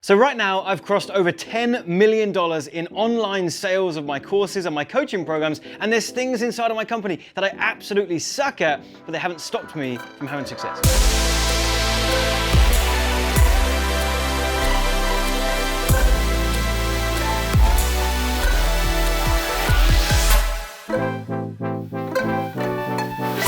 So right now, I've crossed over $10 million in online sales of my courses and my coaching programs, and there's things inside of my company that I absolutely suck at, but they haven't stopped me from having success.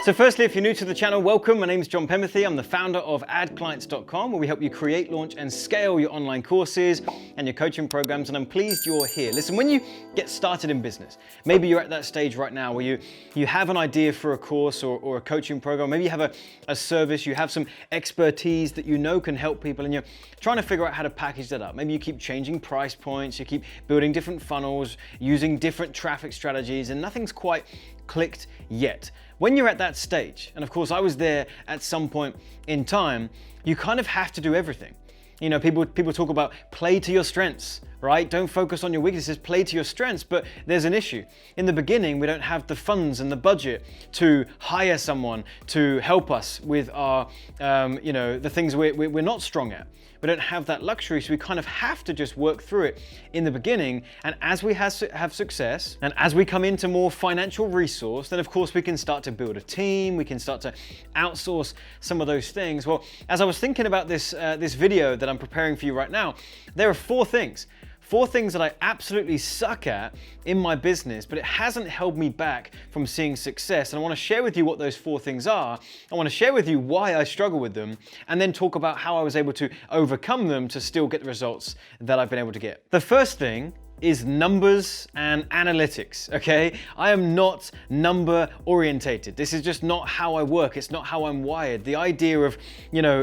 So firstly, if you're new to the channel, welcome. My name is Penberthy. I'm the founder of AdClients.com, where we help you create, launch, and scale your online courses and your coaching programs, and I'm pleased you're here. Listen, when you get started in business, maybe you're at that stage right now where you have an idea for a course or a coaching program, maybe you have a service, you have some expertise that you know can help people, and you're trying to figure out how to package that up. Maybe you keep changing price points, you keep building different funnels, using different traffic strategies, and nothing's quite clicked yet. When you're at that stage, and of course I was there at some point in time, you kind of have to do everything. You know, people talk about play to your strengths, right? Don't focus on your weaknesses, play to your strengths, but there's an issue. In the beginning, we don't have the funds and the budget to hire someone to help us with our, the things we're not strong at. We don't have that luxury, so we kind of have to just work through it in the beginning. And as we have success, and as we come into more financial resource, then of course we can start to build a team, we can start to outsource some of those things. Well, as I was thinking about this video that I'm preparing for you right now, there are four things that I absolutely suck at in my business, but it hasn't held me back from seeing success. And I want to share with you what those four things are. I want to share with you why I struggle with them, and then talk about how I was able to overcome them to still get the results that I've been able to get. The first thing is numbers and analytics, okay? I am not number orientated. This is just not how I work. It's not how I'm wired. The idea of,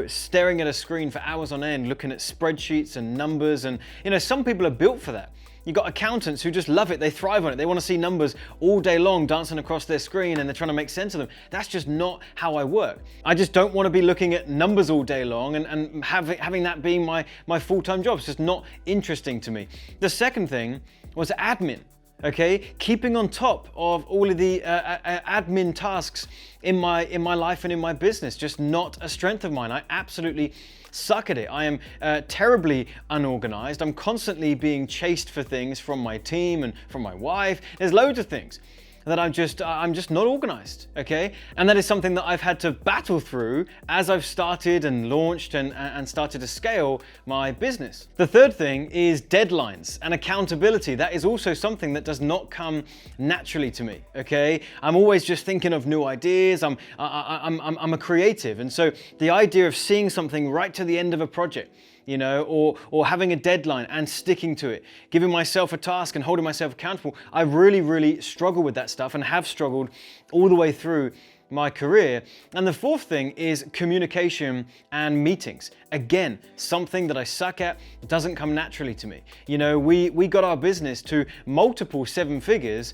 staring at a screen for hours on end, looking at spreadsheets and numbers, and, some people are built for that. You've got accountants who just love it. They thrive on it. They want to see numbers all day long dancing across their screen, and they're trying to make sense of them. That's just not how I work. I just don't want to be looking at numbers all day long and having that being my full-time job. It's just not interesting to me. The second thing was admin. Okay, keeping on top of all of the admin tasks in my life and in my business, just not a strength of mine. I absolutely suck at it. I am terribly unorganized. I'm constantly being chased for things from my team and from my wife. There's loads of things that I'm just not organized, okay? And that is something that I've had to battle through as I've started and launched and started to scale my business. The third thing is deadlines and accountability. That is also something that does not come naturally to me, okay? I'm always just thinking of new ideas. I'm a creative, and so the idea of seeing something right to the end of a project, or having a deadline and sticking to it, giving myself a task and holding myself accountable. I really, really struggle with that stuff and have struggled all the way through my career. And the fourth thing is communication and meetings. Again, something that I suck at, doesn't come naturally to me. We got our business to multiple seven figures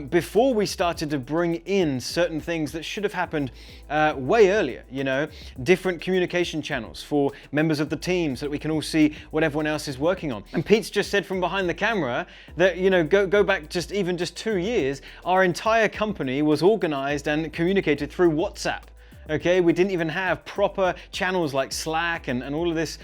before we started to bring in certain things that should have happened way earlier. Different communication channels for members of the team so that we can all see what everyone else is working on. And Pete's just said from behind the camera that, go back just 2 years, our entire company was organized and communicated through WhatsApp. Okay, we didn't even have proper channels like Slack and all of this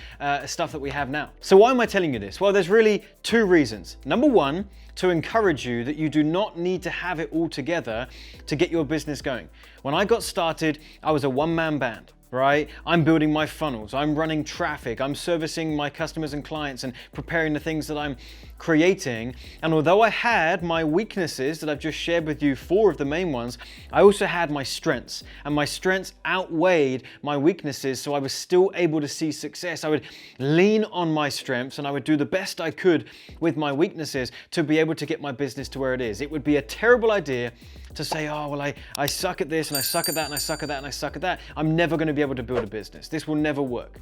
stuff that we have now. So why am I telling you this? Well, there's really two reasons. Number one, to encourage you that you do not need to have it all together to get your business going. When I got started, I was a one-man band. Right? I'm building my funnels, I'm running traffic, I'm servicing my customers and clients and preparing the things that I'm creating. And although I had my weaknesses that I've just shared with you, 4 of the main ones, I also had my strengths, and my strengths outweighed my weaknesses, so I was still able to see success. I would lean on my strengths and I would do the best I could with my weaknesses to be able to get my business to where it is. It would be a terrible idea to say, oh, well, I suck at this and I suck at that and I suck at that and I suck at that. I'm never going to be able to build a business. This will never work.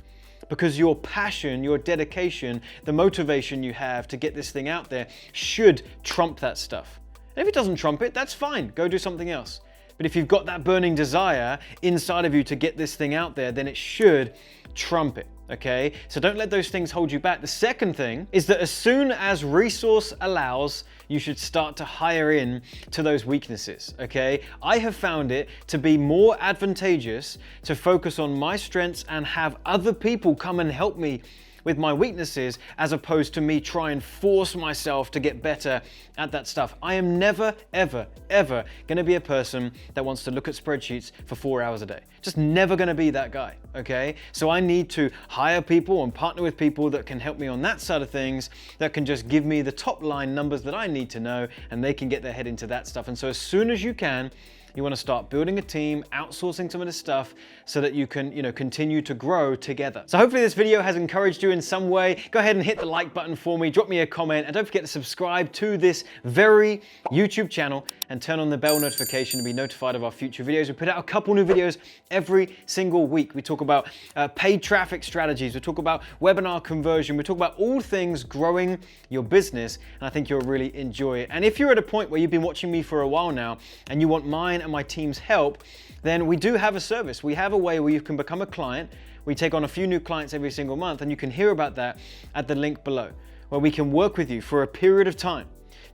Because your passion, your dedication, the motivation you have to get this thing out there should trump that stuff. And if it doesn't trump it, that's fine. Go do something else. But if you've got that burning desire inside of you to get this thing out there, then it should trump it. Okay, so don't let those things hold you back. The second thing is that as soon as resource allows, you should start to hire in to those weaknesses. Okay, I have found it to be more advantageous to focus on my strengths and have other people come and help me with my weaknesses as opposed to me try and force myself to get better at that stuff. I am never, ever, ever going to be a person that wants to look at spreadsheets for 4 hours a day. Just never going to be that guy, okay? So I need to hire people and partner with people that can help me on that side of things, that can just give me the top line numbers that I need to know, and they can get their head into that stuff. And so as soon as you can, you want to start building a team, outsourcing some of this stuff so that you can, continue to grow together. So hopefully this video has encouraged you in some way. Go ahead and hit the like button for me, drop me a comment, and don't forget to subscribe to this very YouTube channel and turn on the bell notification to be notified of our future videos. We put out a couple new videos every single week. We talk about paid traffic strategies. We talk about webinar conversion. We talk about all things growing your business, and I think you'll really enjoy it. And if you're at a point where you've been watching me for a while now and you want mine and my team's help, then we do have a service. We have a way where you can become a client. We take on a few new clients every single month, and you can hear about that at the link below, where we can work with you for a period of time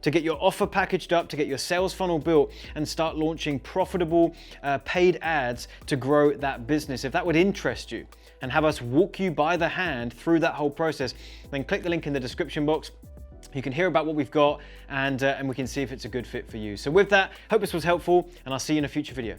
to get your offer packaged up, to get your sales funnel built, and start launching profitable paid ads to grow that business. If that would interest you and have us walk you by the hand through that whole process, then click the link in the description box. You can hear about what we've got, and we can see if it's a good fit for you. So with that, hope this was helpful, and I'll see you in a future video.